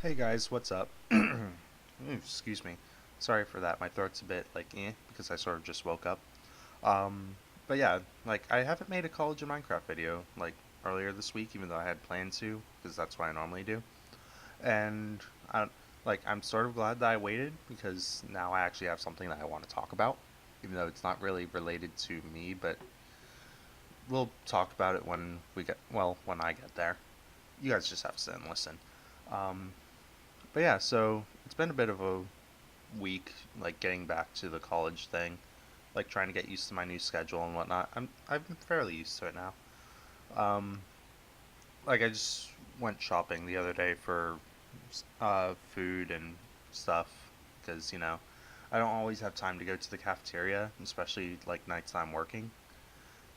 Hey guys, what's up? Excuse me. Sorry for that. My throat's a bit because I sort of just woke up. Um, but yeah, I haven't made a College of Minecraft video earlier this week, even though I had planned to, because that's what I normally do. And I I'm sort of glad that I waited because now I actually have something that I want to talk about, even though it's not really related to me, but we'll talk about it when I get there. You guys just have to sit and listen. Um, But yeah, so it's been a bit of a week, getting back to the college thing, trying to get used to my new schedule and whatnot. I'm fairly used to it now. Um, I just went shopping the other day for food and stuff because I don't always have time to go to the cafeteria, especially nights I'm working.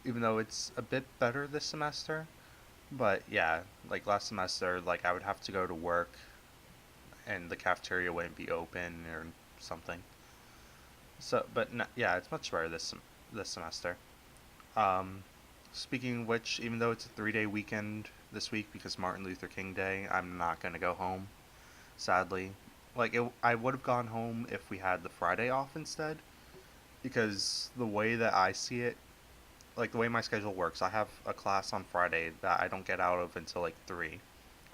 Even though it's a bit better this semester, but yeah, last semester, I would have to go to work and the cafeteria wouldn't be open or something. So, but yeah, it's much better this semester. Um, Speaking of which, even though it's a 3 day weekend this week because Martin Luther King Day, I'm not gonna go home. Sadly, I would have gone home if we had the Friday off instead. Because the way that I see it, the way my schedule works, I have a class on Friday that I don't get out of until 3.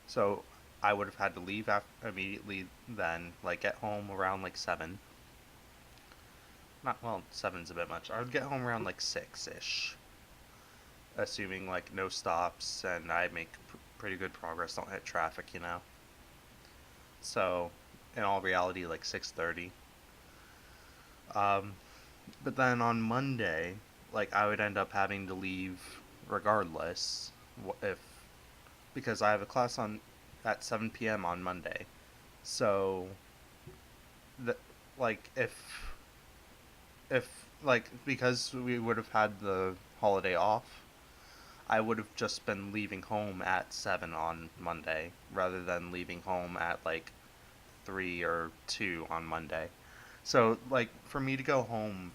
So I would have had to leave immediately then, get home around 7. Not well, seven's a bit much. I would get home around 6 ish, assuming no stops and I make pretty good progress. Don't hit traffic. So, in all reality, 6:30. Um, but then on Monday, I would end up having to leave regardless, if because I have a class on at 7 p.m. on Monday. So, the, like if because we would have had the holiday off, I would have just been leaving home at 7 on Monday rather than leaving home at 3 or 2 on Monday. So, for me to go home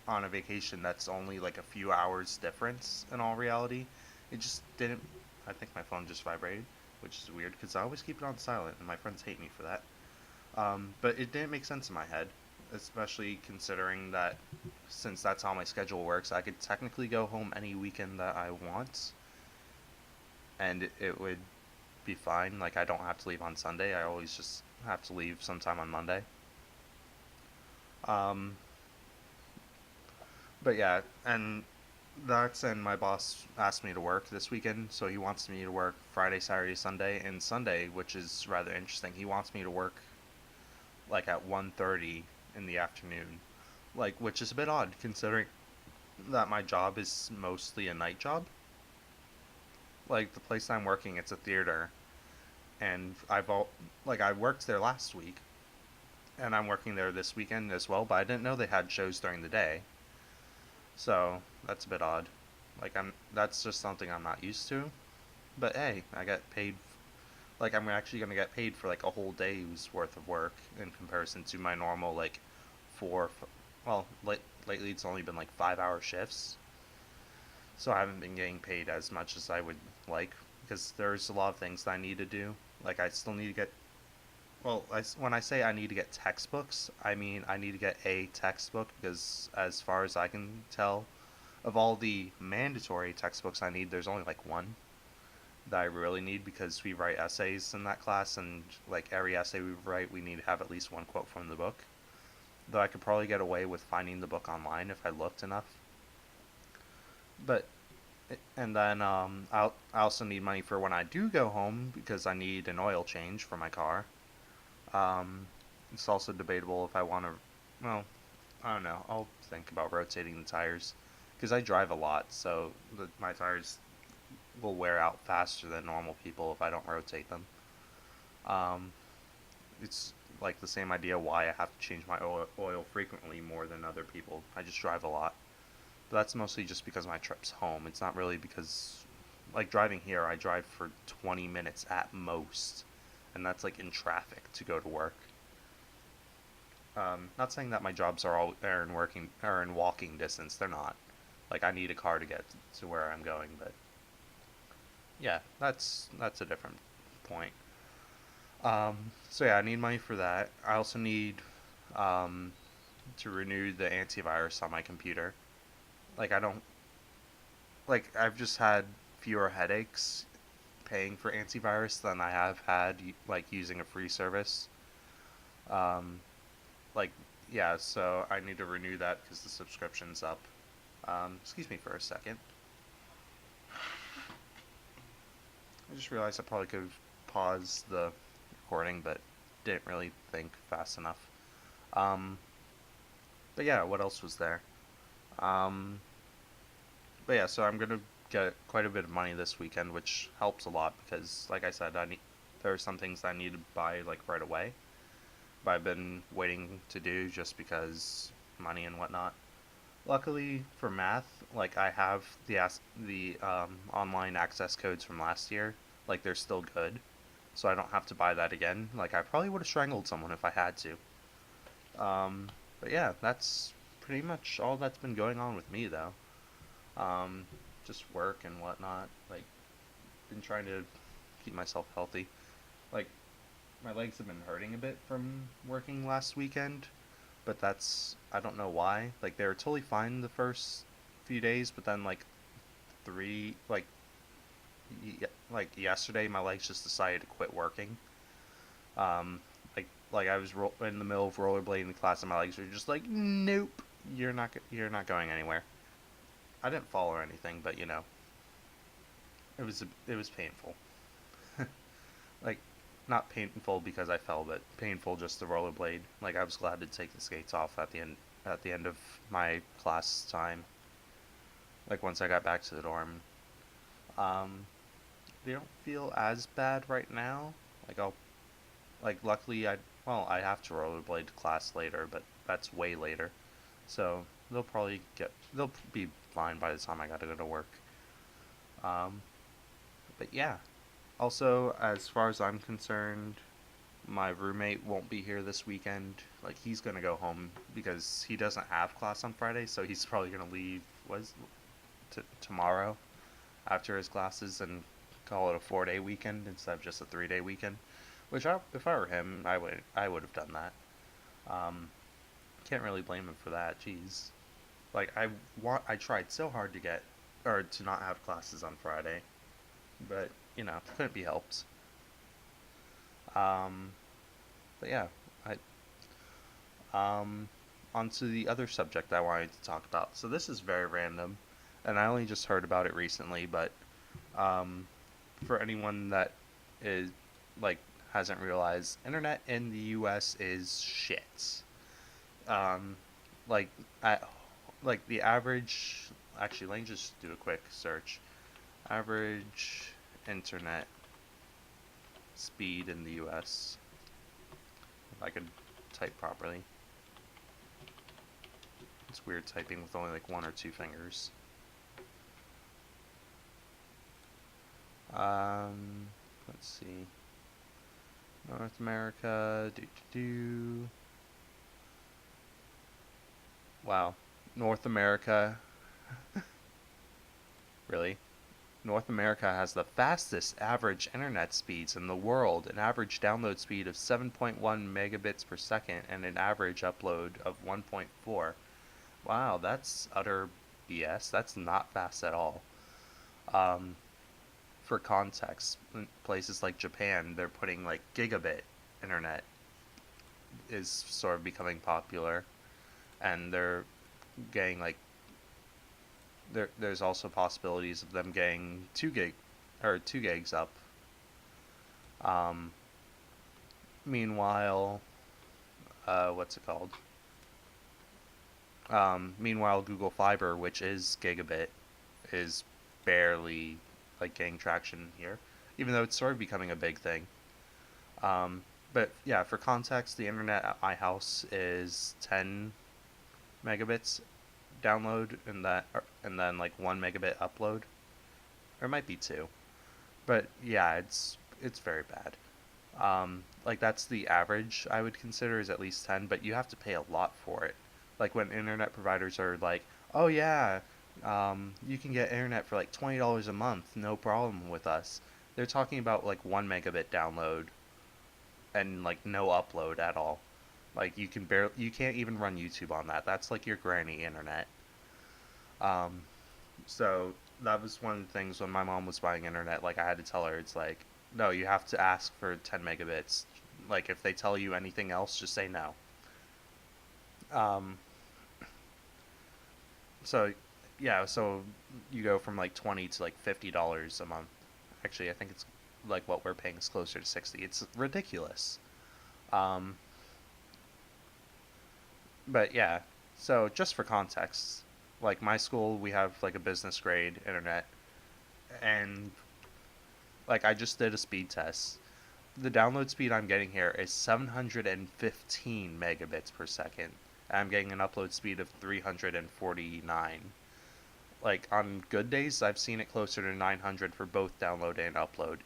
on a vacation that's only a few hours difference in all reality, it just didn't. I think my phone just vibrated, which is weird because I always keep it on silent and my friends hate me for that. But it didn't make sense in my head, especially considering that since that's how my schedule works, I could technically go home any weekend that I want, and it would be fine. I don't have to leave on Sunday. I always just have to leave sometime on Monday. Um, but yeah, and my boss asked me to work this weekend, so he wants me to work Friday, Saturday, Sunday, and Sunday, which is rather interesting. He wants me to work at 1:30 in the afternoon, which is a bit odd considering that my job is mostly a night job. The place I'm working, it's a theater, and I worked there last week, and I'm working there this weekend as well. But I didn't know they had shows during the day, so that's a bit odd. That's just something I'm not used to. But hey, I get paid. I'm actually gonna get paid for a whole day's worth of work in comparison to my normal four. Well, lately it's only been 5 hour shifts, so I haven't been getting paid as much as I would like because there's a lot of things that I need to do. I still need to get. Well, when I say I need to get textbooks, I mean I need to get a textbook because, as far as I can tell, of all the mandatory textbooks I need, there's only one that I really need because we write essays in that class, and every essay we write, we need to have at least one quote from the book. Though I could probably get away with finding the book online if I looked enough. But and then I also need money for when I do go home because I need an oil change for my car. Um, it's also debatable if I want to. Well, I don't know. I'll think about rotating the tires because I drive a lot, so my tires will wear out faster than normal people if I don't rotate them. Um, it's the same idea why I have to change my oil frequently more than other people. I just drive a lot. But that's mostly just because my trip's home. It's not really because, driving here, I drive for 20 minutes at most. And that's in traffic to go to work. Not saying that my jobs are in walking distance. They're not. I need a car to get to where I'm going, but yeah, that's a different point. So yeah, I need money for that. I also need um, to renew the antivirus on my computer. Like I don't like I've just had fewer headaches paying for antivirus than I have had like using a free service. Um, like yeah, so I need to renew that because the subscription's up. Excuse me for a second. I just realized I probably could have paused the recording, but didn't really think fast enough. Um, but yeah, what else was there? Um, but yeah, so I'm gonna get quite a bit of money this weekend, which helps a lot because, like I said, there are some things I need to buy like right away. But I've been waiting to do just because money and whatnot. Luckily for math, like I have the online access codes from last year. Like they're still good, so I don't have to buy that again. Like I probably would have strangled someone if I had to. Um, but yeah, that's pretty much all that's been going on with me though. Um, just work and whatnot. Like been trying to keep myself healthy. Like my legs have been hurting a bit from working last weekend, but that's I don't know why. Like they were totally fine the first few days, but then like three like yesterday my legs just decided to quit working. Um, like I was in the middle of rollerblading class and my legs were just like nope, you're not going anywhere. I didn't fall or anything, but it was painful. Like not painful because I fell, but painful just to rollerblade. Like I was glad to take the skates off at the end of my class time. Like once I got back to the dorm. Um, they don't feel as bad right now. Like I'll luckily I have to rollerblade to class later, but that's way later. So they'll be fine by the time I gotta go to work. Um, but yeah. Also, as far as I'm concerned, my roommate won't be here this weekend. Like he's gonna go home because he doesn't have class on Friday, so he's probably gonna leave tomorrow after his classes and call it a 4-day weekend instead of just a 3-day weekend. If I were him, I would have done that. Um, can't really blame him for that. Jeez, like I tried so hard to get or to not have classes on Friday, but couldn't be helped. Um, but yeah, I onto the other subject I wanted to talk about. So this is very random, and I only just heard about it recently. But um, for anyone that is like hasn't realized, internet in the U.S. is shit. Um, like I like the average. Actually, let me just do a quick search. Average internet speed in the U.S. If I could type properly. It's weird typing with only like one or two fingers. Let's see. North America. Do. Wow. North America. Really? North America has the fastest average internet speeds in the world, an average download speed of 7.1 megabits per second and an average upload of 1.4. Wow, that's utter BS. That's not fast at all. Um, for context, in places like Japan, they're putting like gigabit internet is sort of becoming popular, and they're getting like there's also possibilities of them getting 2 gigs up. Um, meanwhile, what's it called? Meanwhile, Google Fiber, which is gigabit, is barely like getting traction here, even though it's sort of becoming a big thing. But yeah, for context, the internet at my house is 10 megabits download and then like 1 megabit upload, or it might be two. But yeah, it's very bad. Like that's the average I would consider is at least 10, but you have to pay a lot for it. Like when internet providers are like, "Oh yeah, you can get internet for like $20 a month, no problem with us." They're talking about like 1 megabit download and like no upload at all. Like you can't even run YouTube on that. That's like your granny internet. Um, so that was one of the things when my mom was buying internet. Like I had to tell her, it's like, no, you have to ask for 10 megabits. Like if they tell you anything else, just say no. Um, so yeah, so you go from like 20 to like $50 a month. Actually, I think it's like what we're paying is closer to 60. It's ridiculous. Um, but yeah, so just for context, like my school, we have like a business grade internet, and like I just did a speed test. The download speed I'm getting here is 715 megabits per second. I'm getting an upload speed of 349. Like on good days, I've seen it closer to 900 for both download and upload.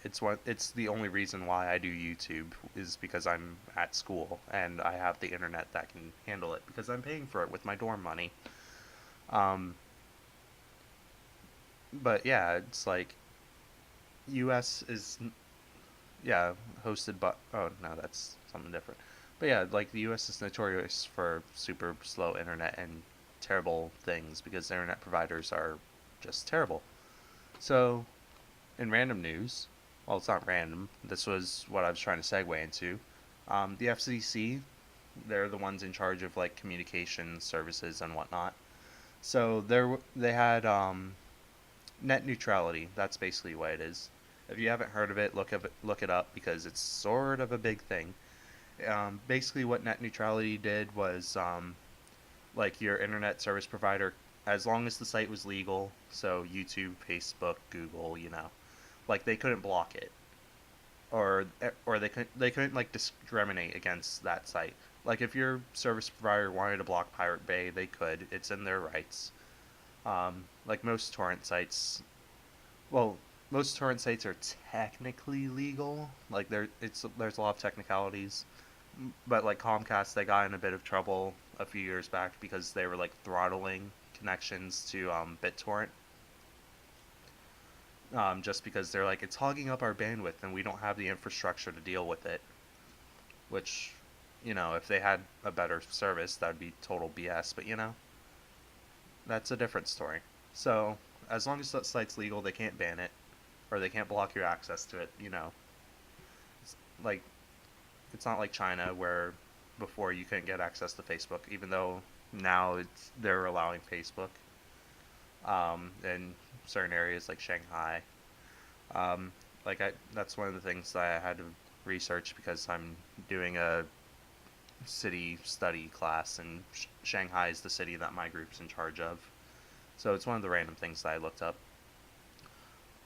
It's the only reason why I do YouTube is because I'm at school and I have the internet that can handle it because I'm paying for it with my dorm money. Um, but yeah, it's like US is yeah, hosted by oh no, that's something different. But yeah, like the US is notorious for super slow internet and terrible things because their internet providers are just terrible. So, in random news, well, it's not random. This was what I was trying to segue into. The FCC, they're the ones in charge of like communication services and whatnot. So they had net neutrality. That's basically what it is. If you haven't heard of it, look it up because it's sort of a big thing. Basically, what net neutrality did was like your internet service provider, as long as the site was legal, so YouTube, Facebook, Google, like they couldn't block it, or they couldn't like discriminate against that site. Like if your service provider wanted to block Pirate Bay, they could. It's in their rights. Like well, most torrent sites are technically legal. Like there's a lot of technicalities, but like Comcast, they got in a bit of trouble a few years back because they were like throttling connections to BitTorrent, just because they're like it's hogging up our bandwidth and we don't have the infrastructure to deal with it. Which, if they had a better service, that would be total BS. But that's a different story. So as long as that site's legal, they can't ban it or they can't block your access to it. It's like it's not like China where before you couldn't get access to Facebook, even though now they're allowing Facebook in certain areas like Shanghai. Um, that's one of the things that I had to research because I'm doing a city study class, and Shanghai is the city that my group's in charge of. So it's one of the random things that I looked up.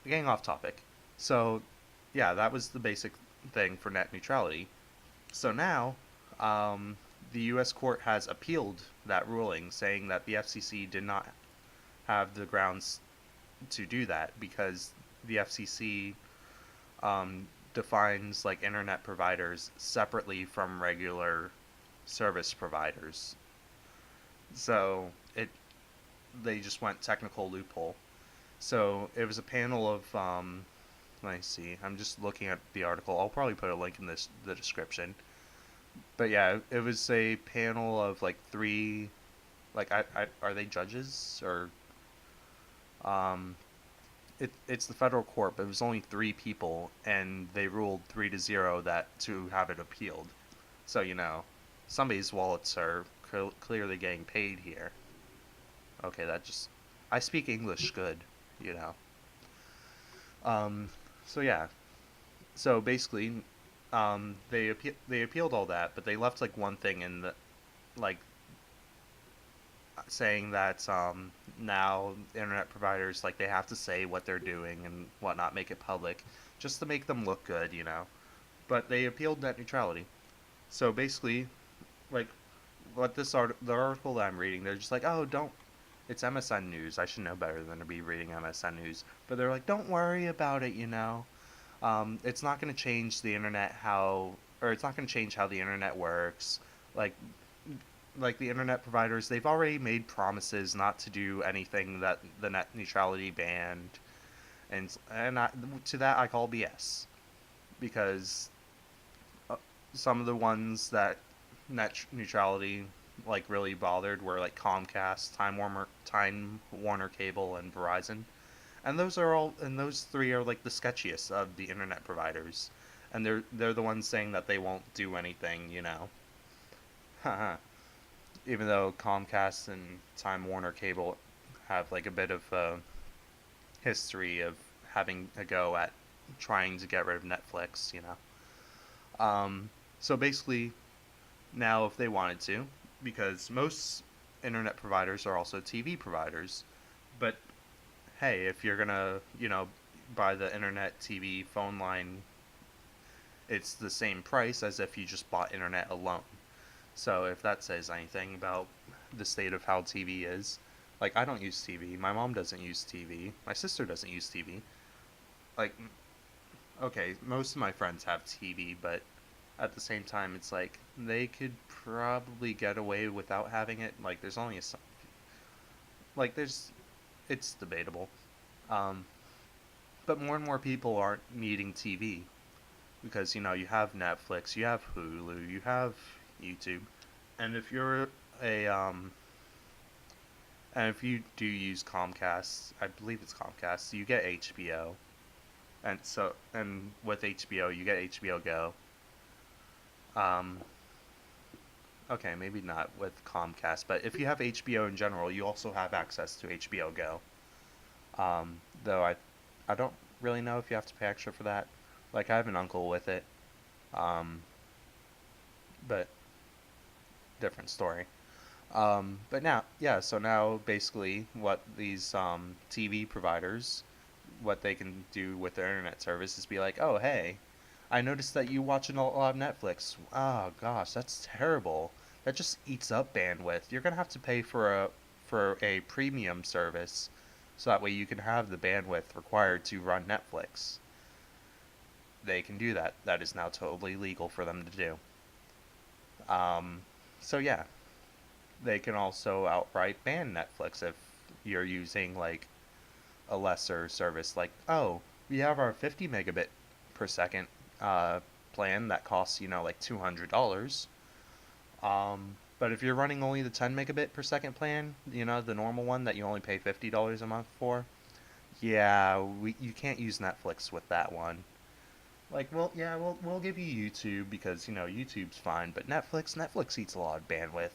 Getting off topic. So, yeah, that was the basic thing for net neutrality. So now, the U.S. court has appealed that ruling, saying that the FCC did not have the grounds to do that because the FCC defines like internet providers separately from regular service providers. So they just went technical loophole. So it was a panel of let me see. I'm just looking at the article. I'll probably put a link in the description. But yeah, it was a panel of like three. Like, are they judges or um? It's the federal court, but it was only three people, and they ruled 3-0 that to have it appealed. So somebody's wallets are clearly getting paid here. Okay, I speak English good, you know. Um, so yeah, so basically, they appealed all that, but they left like one thing in the like saying that now internet providers like they have to say what they're doing and whatnot, make it public, just to make them look good. But they appealed net neutrality. So basically, like the article that I'm reading, they're just like, oh, don't. It's MSN News. I should know better than to be reading MSN News. But they're like, don't worry about it. It's not going to change the internet or it's not going to change how the internet works. Like, like the internet providers, they've already made promises not to do anything that the net neutrality banned, to that I call BS because some of the ones that net neutrality like really bothered were like Comcast, Time Warner Cable, and Verizon. And those three are like the sketchiest of the internet providers. And they're the ones saying that they won't do anything, you know. Even though Comcast and Time Warner Cable have like a bit of a history of having a go at trying to get rid of Netflix, you know. So basically, now if they wanted to, because most internet providers are also TV providers, but hey, if you're gonna, you know, buy the internet TV phone line, it's the same price as if you just bought internet alone. So if that says anything about the state of how TV is, like I don't use TV, my mom doesn't use TV, my sister doesn't use TV. Like, okay, most of my friends have TV, but at the same time, it's like they could probably get away without having it. Like, there's only a like there's it's debatable. Um, but more and more people aren't needing TV because you know you have Netflix, you have Hulu, you have YouTube, and a if you do use Comcast, I believe it's Comcast, you get HBO, and with HBO you get HBO Go. Um, okay, maybe not with Comcast, but if you have HBO in general, you also have access to HBO Go. Though I don't really know if you have to pay extra for that. Like I have an uncle with it, um, but different story. But now, yeah, so now basically what these TV providers, what they can do with their internet service is be like, oh, hey, I noticed that you watch a lot of Netflix. Oh, gosh, that's terrible. That just eats up bandwidth. You're going to have to pay for a premium service so that way you can have the bandwidth required to run Netflix. They can do that. That is now totally legal for them to do. Um, so yeah, they can also outright ban Netflix if you're using like a lesser service. Like, oh, we have our 50 megabit per second plan that costs you know like $200. But if you're running only the 10 megabit per second plan, you know the normal one that you only pay $50 a month for, yeah, you can't use Netflix with that one. Like, well, yeah, we'll give you YouTube because you know YouTube's fine, but Netflix eats a lot of bandwidth.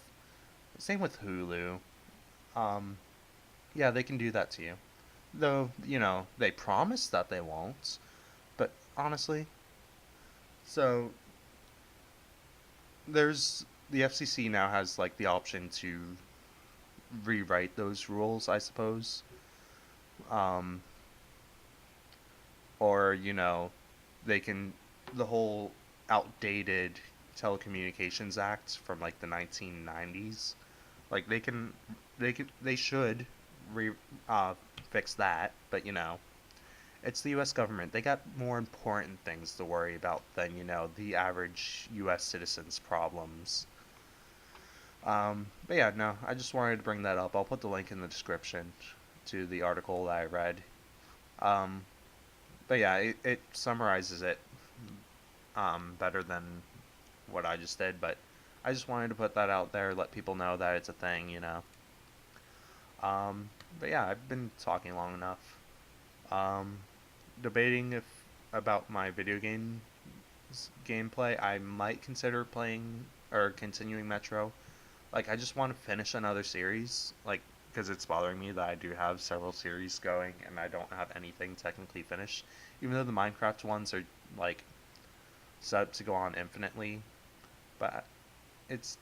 Same with Hulu. Um, yeah, they can do that to you. Though, you know, they promise that they won't. But honestly, so there's the FCC now has like the option to rewrite those rules, I suppose. Um, or, you know, they can the whole outdated Telecommunications Act from like the 1990s. Like they should re uh fix that, but you know, it's the US government. They got more important things to worry about than, you know, the average US citizen's problems. But yeah, no, I just wanted to bring that up. I'll put the link in the description to the article that I read. Um, but yeah, it summarizes it better than what I just did, but I just wanted to put that out there, let people know that it's a thing, you know. Um, but yeah, I've been talking long enough. Um, Debating if about my video game gameplay, I might consider playing or continuing Metro. Like, I just want to finish another series, like, because it's bothering me that I do have several series going and I don't have anything technically finished. Even though the Minecraft ones are, like, set up to go on infinitely, but it's,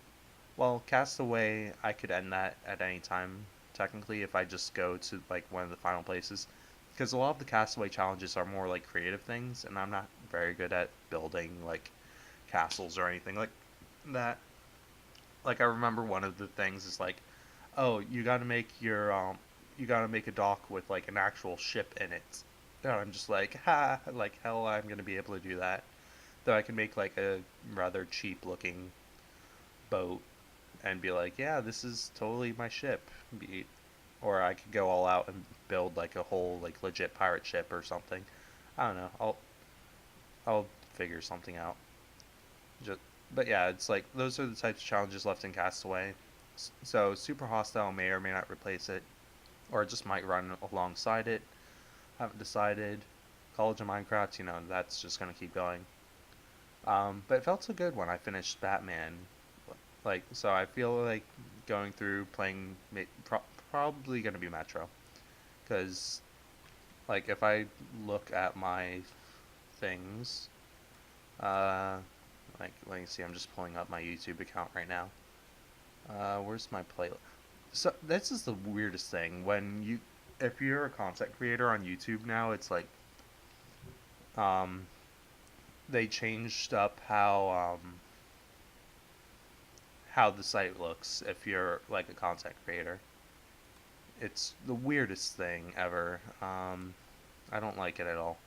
well, Castaway, I could end that at any time, technically, if I just go to, like, one of the final places. Because a lot of the Castaway challenges are more, like, creative things, and I'm not very good at building, like, castles or anything like that. Like, I remember one of the things is, like, oh, you gotta make a dock with, like, an actual ship in it. And I'm just like, ha, like, hell, I'm gonna be able to do that. Though I can make, like, a rather cheap looking boat and be like, yeah, this is totally my ship. Or I could go all out and build like a whole like legit pirate ship or something. I don't know. I'll figure something out. Just, but yeah, it's like those are the types of challenges left in Castaway. So Super Hostile may or may not replace it, or it just might run alongside it. Haven't decided. College of Minecraft, that's just gonna keep going. But it felt so good when I finished Batman. Like, so I feel like going through playing probably gonna be Metro, because like if I look at my things, uh, like let me see, I'm just pulling up my YouTube account right now. Where's my playlist? So this is the weirdest thing if you're a content creator on YouTube now, it's like um, they changed up how the site looks if you're like a content creator. It's the weirdest thing ever. I don't like it at all.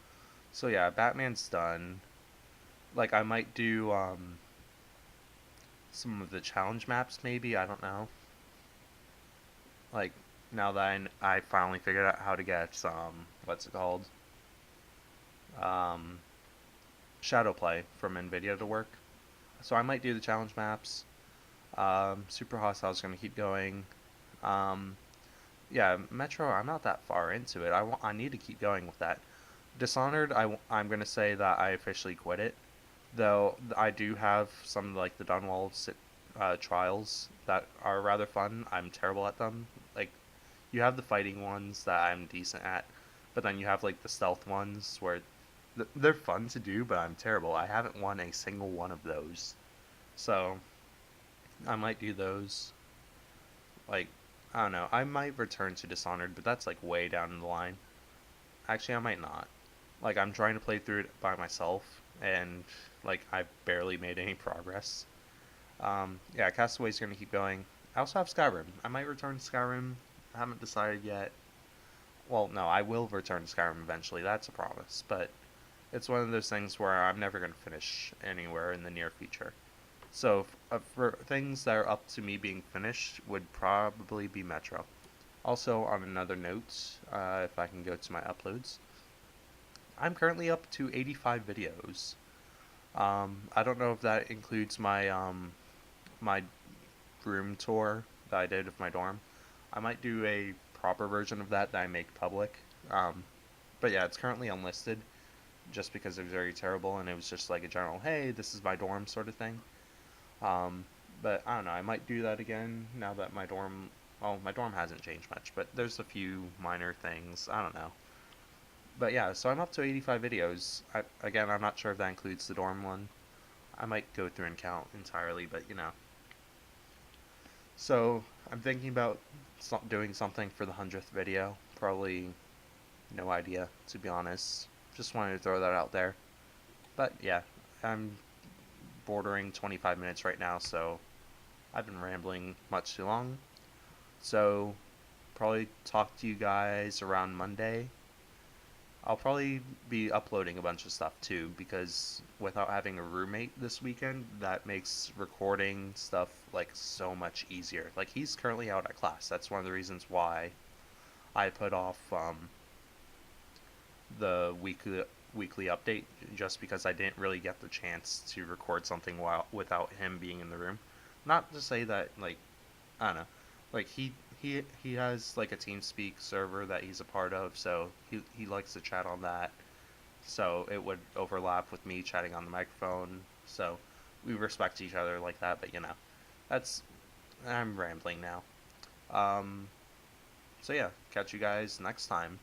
So yeah, Batman's done. Like I might do some of the challenge maps maybe. I don't know. Like now that I finally figured out how to get what's it called um shadow play from Nvidia to work. So I might do the challenge maps. Super Hostile is going to keep going. Um, yeah, Metro. I'm not that far into it. I need to keep going with that. Dishonored. I'm going to say that I officially quit it. Though I do have some like the Dunwall trials that are rather fun. I'm terrible at them. Like you have the fighting ones that I'm decent at, but then you have like the stealth ones where they're fun to do, but I'm terrible. I haven't won a single one of those. So I might do those. Like, I don't know. I might return to Dishonored, but that's like way down the line. Actually, I might not. Like, I'm trying to play through it by myself, and like I've barely made any progress. Yeah, Castaway's gonna keep going. I also have Skyrim. I might return to Skyrim. I haven't decided yet. Well, no, I will return to Skyrim eventually. That's a promise. But it's one of those things where I'm never gonna finish anywhere in the near future. So for things that are up to me being finished would probably be Metro. Also, on another note, if I can go to my uploads, I'm currently up to 85 videos. I don't know if that includes my room tour that I did of my dorm. I might do a proper version of that I make public. But yeah, it's currently unlisted just because it was very terrible and it was just like a general, hey, this is my dorm sort of thing. Um, but I don't know. I might do that again now that my dorm. Well, my dorm hasn't changed much, but there's a few minor things. I don't know. But yeah, so I'm up to 85 videos. Again, I'm not sure if that includes the dorm one. I might go through and count entirely, but So I'm thinking about doing something for the 100th video. Probably no idea, to be honest. Just wanted to throw that out there. But yeah, I'm bordering 25 minutes right now, so I've been rambling much too long. So, probably talk to you guys around Monday. I'll probably be uploading a bunch of stuff too, because without having a roommate this weekend, that makes recording stuff like so much easier. Like he's currently out at class. That's one of the reasons why I put off the weekly update, just because I didn't really get the chance to record something while without him being in the room. Not to say that like I don't know, like he has like a TeamSpeak server that he's a part of, so he likes to chat on that. So it would overlap with me chatting on the microphone. So we respect each other like that, but that's I'm rambling now. Um, so yeah, catch you guys next time.